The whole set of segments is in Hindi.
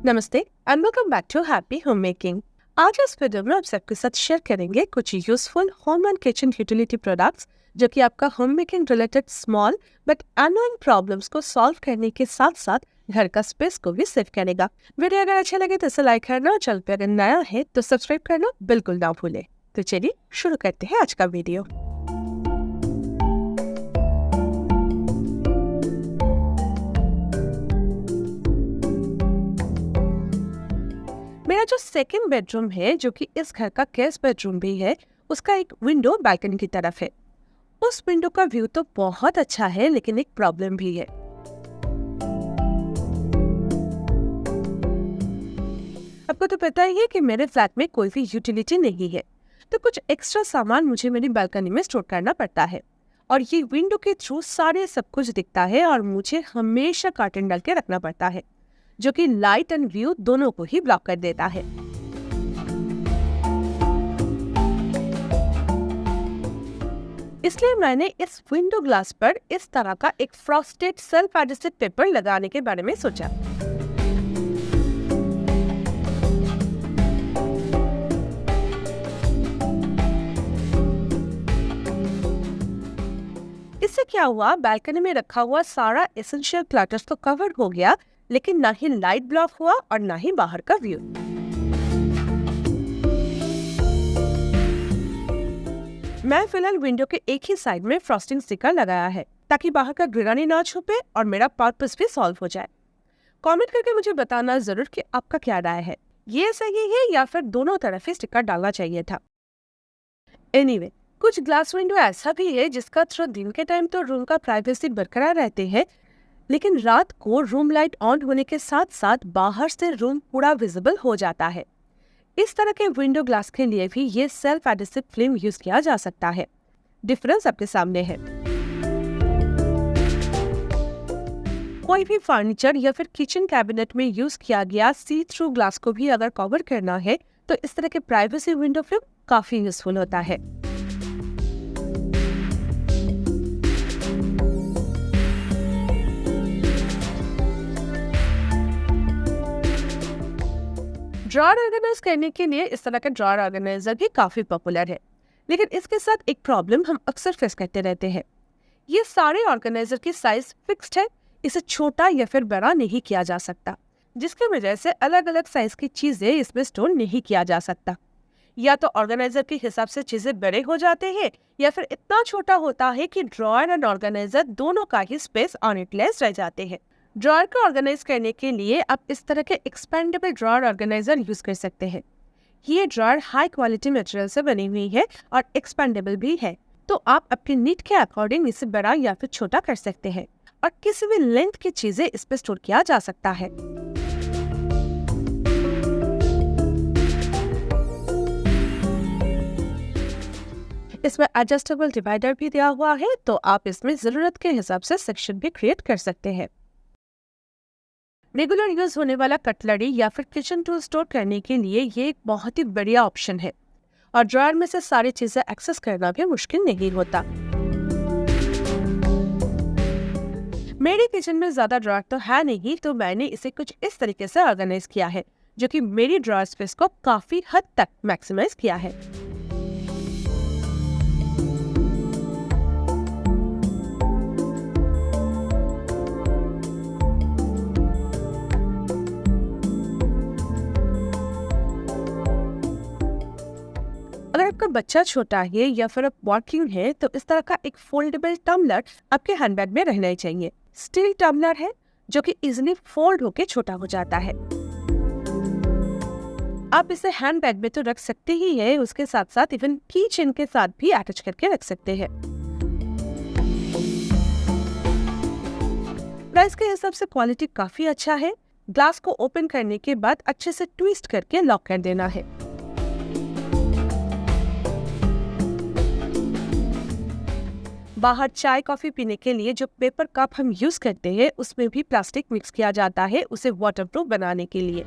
नमस्ते and welcome back to happy home making. आज इस वीडियो में आप सबके साथ शेयर करेंगे कुछ useful home and kitchen utility products जो कि आपका home making related small but annoying problems को सॉल्व करने के साथ साथ घर का स्पेस को भी सेव करेगा। वीडियो अगर अच्छा लगे तो इसे लाइक करना और चैनल पे अगर नया है तो सब्सक्राइब करना बिल्कुल ना भूले। तो चलिए शुरू करते हैं आज का वीडियो। मेरा जो सेकंड बेडरूम है, जो कि इस घर का गेस्ट बेडरूम भी है, उसका एक विंडो बालकनी की तरफ है। उस विंडो का व्यू तो बहुत अच्छा है, लेकिन एक प्रॉब्लम भी है। आपको तो पता ही है कि मेरे फ्लैट में कोई भी यूटिलिटी नहीं है, तो कुछ एक्स्ट्रा सामान मुझे मेरी बालकनी में स्टोर करना पड़ता है। और ये विंडो के थ्रू सारे सब कुछ दिखता है और मुझे हमेशा कर्टन डाल के रखना पड़ता है, जो कि लाइट एंड व्यू दोनों को ही ब्लॉक कर देता है। इसलिए मैंने इस विंडो ग्लास पर इस तरह का एक फ्रॉस्टेड सेल्फ एडहेसिव पेपर लगाने के बारे में सोचा। इससे क्या हुआ, बालकनी में रखा हुआ सारा एसेंशियल क्लटर्स तो कवर हो गया, लेकिन ना ही लाइट ब्लॉक हुआ और ना ही बाहर का व्यू। मैं फिलहाल विंडो के एक ही साइड में फ्रॉस्टिंग स्टिकर लगाया है, ताकि बाहर का ग्रीनरी ना छुपे और मेरा पर्पस भी सॉल्व हो जाए। कमेंट करके मुझे बताना जरूर कि आपका क्या राय है, ये सही है या फिर दोनों तरफ ही स्टिकर डालना चाहिए था। एनीवे, कुछ ग्लास विंडो ऐसा भी है जिसका थ्रू दिन के टाइम तो रूम का प्राइवेसी बरकरार रहते हैं, लेकिन रात को रूम लाइट ऑन होने के साथ साथ बाहर से रूम पूरा विजिबल हो जाता है। इस तरह के विंडो ग्लास के लिए भी ये सेल्फ एडहेसिव फिल्म यूज किया जा सकता है। डिफरेंस आपके सामने है। कोई भी फर्नीचर या फिर किचन कैबिनेट में यूज किया गया सी थ्रू ग्लास को भी अगर कवर करना है तो इस तरह के प्राइवेसी विंडो फिल्म काफी यूजफुल होता है। ड्रॉअर ऑर्गेनाइज करने के लिए इस तरह का ड्रॉअर ऑर्गेनाइजर भी काफी पॉपुलर है, लेकिन इसके साथ एक प्रॉब्लम हम अक्सर फेस करते रहते हैं। ये सारे ऑर्गेनाइजर की साइज फिक्स्ड है, इसे छोटा या फिर बड़ा नहीं किया जा सकता, जिसकी वजह से अलग अलग साइज की चीजें इसमें स्टोर नहीं किया जा सकता। या तो ऑर्गेनाइजर के हिसाब से चीजें बड़े हो जाते हैं, या फिर इतना छोटा होता है कि ड्रॉअर एंड ऑर्गेनाइजर दोनों का ही स्पेस ऑनइटलेस रह जाते हैं। ड्रॉअर को ऑर्गेनाइज करने के लिए आप इस तरह के एक्सपेंडेबल ड्रॉअर ऑर्गेनाइजर यूज कर सकते हैं। ये ड्रॉअर हाई क्वालिटी मटेरियल से बनी हुई है और एक्सपेंडेबल भी है, तो आप अपनी नीड के अकॉर्डिंग इसे बड़ा या फिर छोटा कर सकते हैं और किसी भी लेंथ की चीजें इस पे स्टोर किया जा सकता है। इसमें एडजस्टेबल डिवाइडर भी दिया हुआ है, तो आप इसमें जरूरत के हिसाब से सेक्शन भी क्रिएट कर सकते हैं। रेगुलर यूज होने वाला कटलरी या फिर किचन टूल स्टोर करने के लिए ये एक बहुत ही बढ़िया ऑप्शन है और ड्रॉअर में से सारी चीजें एक्सेस करना भी मुश्किल नहीं होता। मेरी किचन में ज्यादा ड्रॉअर तो है नहीं, तो मैंने इसे कुछ इस तरीके से ऑर्गेनाइज किया है, जो कि मेरी ड्रॉअर स्पेस को काफी हद तक मैक्सिमाइज किया है। अगर आपका बच्चा छोटा है या फिर आप वर्किंग है, तो इस तरह का एक फोल्डेबल टम्बलर आपके हैंडबैग में रहना ही चाहिए। स्टील टम्बलर है जो कि इजीली फोल्ड होके छोटा हो जाता है। आप इसे हैंडबैग में तो रख सकते ही है, उसके साथ साथ इवन की चेन के साथ भी अटैच करके रख सकते हैं। प्राइस के हिसाब से क्वालिटी काफी अच्छा है। ग्लास को ओपन करने के बाद अच्छे से ट्विस्ट करके लॉक कर देना है। बाहर चाय कॉफी पीने के लिए जो पेपर कप हम यूज करते हैं, उसमें भी प्लास्टिक मिक्स किया जाता है उसे वाटरप्रूफ बनाने के लिए।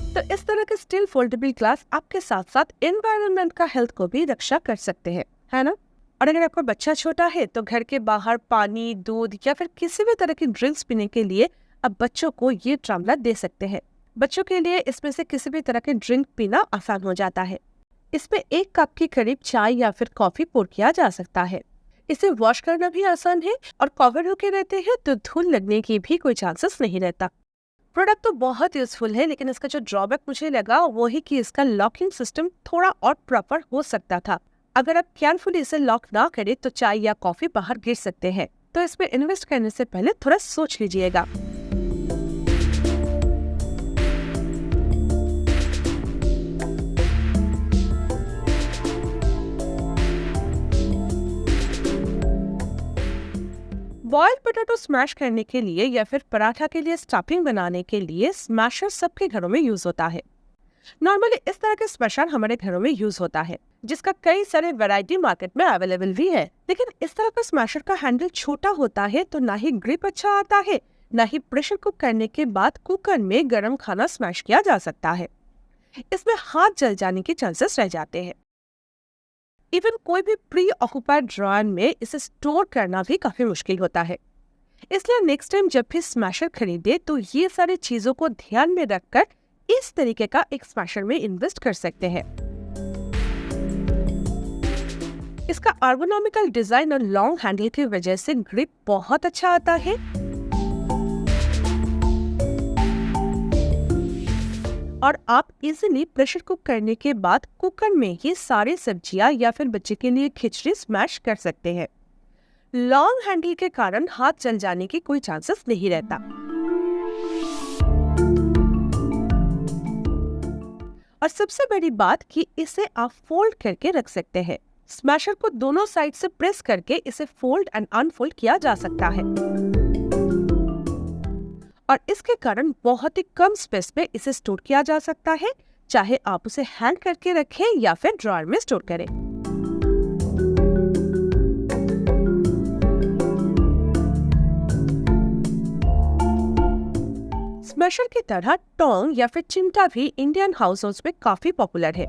तो इस तरह के स्टील फोल्डेबल ग्लास आपके साथ साथ एनवायरनमेंट का हेल्थ को भी रक्षा कर सकते हैं, है ना? और अगर आपका बच्चा छोटा है तो घर के बाहर पानी, दूध या फिर किसी भी तरह की ड्रिंक्स पीने के लिए अब बच्चों को ये ट्रमला दे सकते हैं। बच्चों के लिए इसमें से किसी भी तरह के ड्रिंक पीना आसान हो जाता है। इसमें 1 कप के करीब चाय या फिर कॉफी पोर किया जा सकता है। इसे वॉश करना भी आसान है और कवर होके रहते हैं तो धूल लगने की भी कोई चांसेस नहीं रहता। प्रोडक्ट तो बहुत यूजफुल है, लेकिन इसका जो ड्रॉबैक मुझे लगा वो ही कि इसका लॉकिंग सिस्टम थोड़ा और प्रॉपर हो सकता था। अगर आप केयरफुली इसे लॉक ना करें तो चाय या कॉफी बाहर गिर सकते हैं, तो इसमें इन्वेस्ट करने से पहले थोड़ा सोच लीजिएगा। बॉइल्ड पोटैटो स्मैश करने के लिए या फिर पराठा के लिए स्टफिंग बनाने के लिए स्मैशर सबके घरों में यूज होता है। नॉर्मली इस तरह के स्मैशर हमारे घरों में यूज होता है, जिसका कई सारे वैरायटी मार्केट में अवेलेबल भी है। लेकिन इस तरह का स्मैशर का हैंडल छोटा होता है तो ना ही ग्रिप अच्छा आता है, ना ही प्रेशर कुक करने के बाद कुकर में गर्म खाना स्मैश किया जा सकता है। इसमें हाथ जल जाने के चांसेस रह जाते हैं। इवन कोई भी प्री ऑक्यूपाइड ड्रॉयर में इसे स्टोर करना भी काफी मुश्किल होता है। इसलिए नेक्स्ट टाइम जब भी स्मैशर खरीदे तो ये सारी चीजों को ध्यान में रखकर इस तरीके का एक स्मैशर में इन्वेस्ट कर सकते हैं। इसका एर्गोनॉमिकल डिजाइन और लॉन्ग हैंडल की वजह से ग्रिप बहुत अच्छा आता है। और आप इजीली प्रेशर कुक करने के बाद कुकर में ही सारी सब्जियां या फिर बच्चे के लिए खिचड़ी स्मैश कर सकते हैं। लॉन्ग हैंडल के कारण हाथ जल जाने की कोई चांसेस नहीं रहता। और सबसे बड़ी बात कि इसे आप फोल्ड करके रख सकते हैं। स्मैशर को दोनों साइड से प्रेस करके इसे फोल्ड एंड अनफोल्ड किया जा सकता है और इसके कारण बहुत ही कम स्पेस में इसे स्टोर किया जा सकता है, चाहे आप उसे हैंग करके रखें या फिर ड्रॉअर में स्टोर करें। स्मैशर की तरह टोंग या फिर चिमटा भी इंडियन हाउसहोल्ड्स में काफी पॉपुलर है।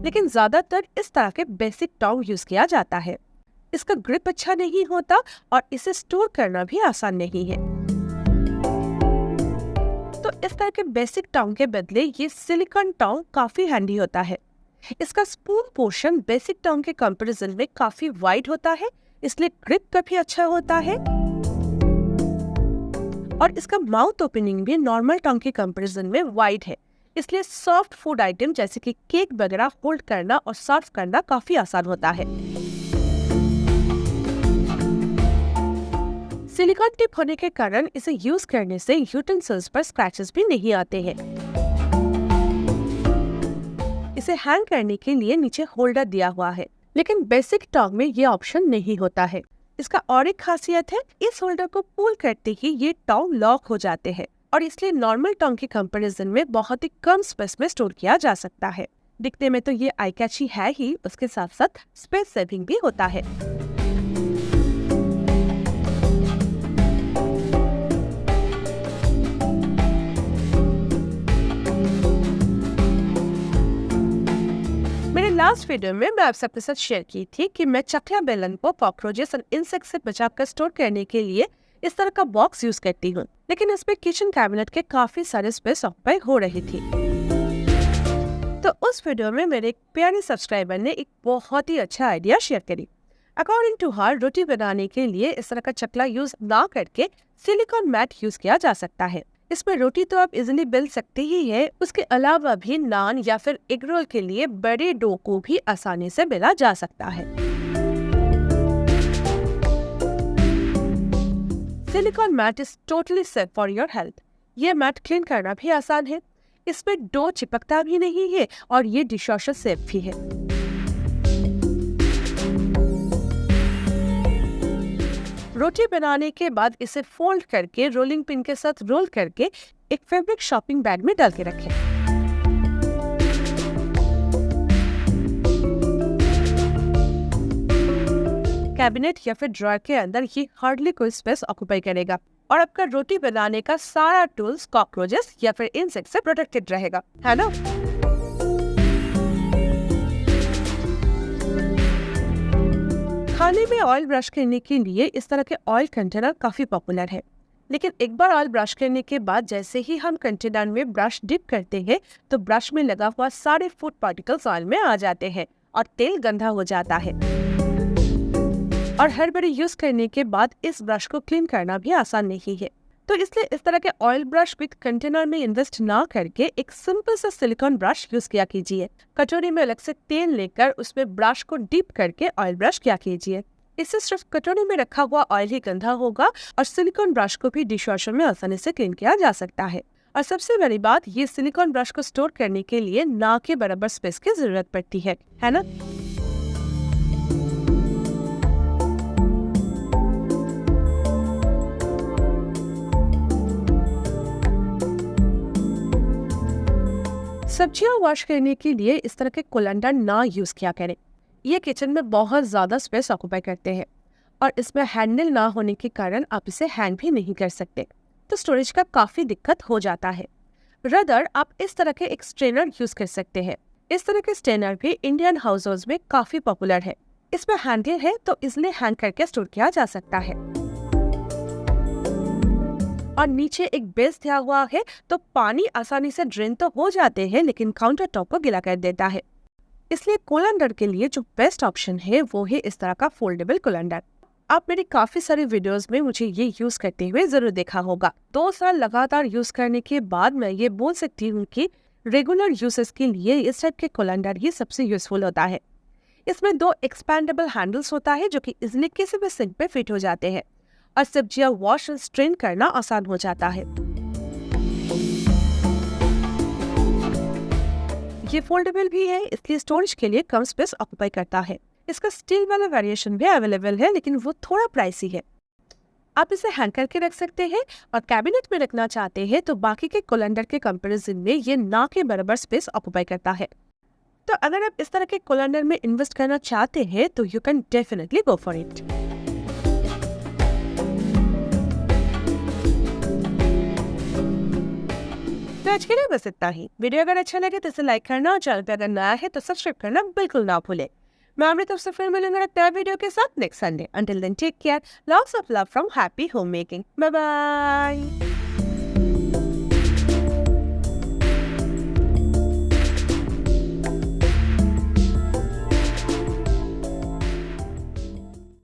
लेकिन ज्यादातर इस तरह के बेसिक टोंग यूज किया जाता है। इसका ग्रिप अच्छा नहीं होता और इसे स्टोर करना भी आसान नहीं है। तो इस तरह के बेसिक टोंग के बदले ये सिलिकॉन टोंग काफी हैंडी होता है। इसका स्पून पोर्शन बेसिक टोंग के कंपैरिजन में काफी वाइड होता है, इसलिए ग्रिप काफी अच्छा होता है। और इसका माउथ ओपनिंग भी नॉर्मल टोंग के कंपैरिजन में वाइड है, इसलिए सॉफ्ट फूड आइटम जैसे कि केक वगैरह होल्ड करना और सर्व करना काफी आसान होता है। सिलिकॉन टिप होने के कारण इसे यूज करने से यूटेंसिल्स पर स्क्रैचेस भी नहीं आते हैं। इसे हैंग करने के लिए नीचे होल्डर दिया हुआ है, लेकिन बेसिक टोंग में ये ऑप्शन नहीं होता है। इसका और एक खासियत है, इस होल्डर को पुल करते ही ये टोंग लॉक हो जाते हैं और इसलिए नॉर्मल टोंग के कंपैरिजन में बहुत ही कम स्पेस में स्टोर किया जा सकता है। दिखने में तो ये आई कैची है ही, उसके साथ साथ स्पेस सेविंग भी होता है। लास्ट वीडियो में मैं आप सबके साथ शेयर की थी कि मैं चकला बेलन को कॉकरोचेस और इंसेक्ट से बचाकर स्टोर करने के लिए इस तरह का बॉक्स यूज करती हूँ, लेकिन इसमें किचन कैबिनेट के काफी सारे स्पेस ऑक्यूपाई हो रही थी। तो उस वीडियो में मेरे एक प्यारे सब्सक्राइबर ने एक बहुत ही अच्छा आइडिया शेयर करी। अकॉर्डिंग टू हर, रोटी बनाने के लिए इस तरह का चकला यूज ना करके सिलिकॉन मैट यूज किया जा सकता है। इसमें रोटी तो आप इजीली बेल सकते ही है, उसके अलावा भी नान या फिर एग रोल के लिए बड़े डो को भी आसानी से बेला जा सकता है। Silicone mat is totally safe for your health. ये मैट क्लीन करना भी आसान है, इसमें डो चिपकता भी नहीं है और ये डिशवॉशर सेफ भी है। रोटी बनाने के बाद इसे फोल्ड करके रोलिंग पिन के साथ रोल करके एक फैब्रिक शॉपिंग बैग में डाल के रखें। कैबिनेट या फिर ड्रॉअर के अंदर ये हार्डली कोई स्पेस ऑक्यूपाई करेगा और आपका रोटी बनाने का सारा टूल्स कॉकरोचेस या फिर इंसेक्ट से प्रोटेक्टेड रहेगा, है ना? खाने में ऑयल ब्रश करने के लिए इस तरह के ऑयल कंटेनर काफी पॉपुलर है, लेकिन एक बार ऑयल ब्रश करने के बाद जैसे ही हम कंटेनर में ब्रश डिप करते हैं तो ब्रश में लगा हुआ सारे फूड पार्टिकल्स ऑयल में आ जाते हैं और तेल गंदा हो जाता है। और हर बार यूज करने के बाद इस ब्रश को क्लीन करना भी आसान नहीं है। तो इसलिए इस तरह के ऑयल ब्रश विद कंटेनर में इन्वेस्ट ना करके एक सिंपल सा सिलिकॉन ब्रश यूज किया कीजिए। कटोरी में अलग से तेल लेकर उसमें ब्रश को डीप करके ऑयल ब्रश किया कीजिए। इससे सिर्फ कटोरी में रखा हुआ ऑयल ही गंदा होगा और सिलिकॉन ब्रश को भी डिशवॉशर में आसानी से क्लीन किया जा सकता है। और सबसे बड़ी बात, ये सिलिकॉन ब्रश को स्टोर करने के लिए ना के बराबर स्पेस की जरूरत पड़ती है ना? सब्जियां वॉश करने के लिए इस तरह के कोलंडर ना यूज किया करें। ये किचन में बहुत ज्यादा स्पेस ऑक्यूपाई करते हैं और इसमें हैंडल ना होने के कारण आप इसे हैंड भी नहीं कर सकते, तो स्टोरेज का काफी दिक्कत हो जाता है। रदर आप इस तरह के एक स्ट्रेनर यूज कर सकते हैं। इस तरह के स्ट्रेनर भी इंडियन हाउसहोल्ड्स में काफी पॉपुलर है। इसमें हैंडल है तो इसलिए हैंग करके स्टोर किया जा सकता है और नीचे एक बेस दिया हुआ है तो पानी आसानी से ड्रेन तो हो जाते हैं, लेकिन काउंटर टॉप को गीला कर देता है। इसलिए कोलंडर के लिए जो बेस्ट ऑप्शन है वो है इस तरह का फोल्डेबल कोलंडर। आप मेरी काफी सारे वीडियोस में मुझे ये यूज करते हुए जरूर देखा होगा। 2 साल लगातार यूज करने के बाद मैं ये बोल सकती हूँ कि रेगुलर यूजेस के लिए इस टाइप के कोलंडर ही सबसे यूजफुल होता है। इसमें 2 एक्सपेंडेबल हैंडल्स होता है जो कि इजिली किसी भी सिंक पे फिट हो जाते हैं और सब्जियां वॉश और स्ट्रेन करना आसान हो जाता है। ये फोल्डेबल भी है, इसलिए स्टोरेज के लिए कम स्पेस ऑक्यूपाई करता है। इसका स्टील वाला वेरिएशन भी अवेलेबल है, लेकिन वो थोड़ा प्राइसी है। आप इसे हैंग करके रख सकते हैं और कैबिनेट में रखना चाहते हैं तो बाकी के कोलंडर के कंपैरिजन में ये ना के बराबर स्पेस ऑक्यूपाई करता है। तो अगर आप इस तरह के कोलंडर में इन्वेस्ट करना चाहते हैं तो you can definitely go for it. तो आज के लिए बस इतना ही। वीडियो अगर अच्छा लगे तो इसे लाइक करना और चैनल पे अगर नया है तो सब्सक्राइब करना बिल्कुल ना भूले। मैं अमृत आपसे फिर मिलूंगा एक नया वीडियो के साथ next Sunday. Until then take care, lots of love from happy home making. Bye bye.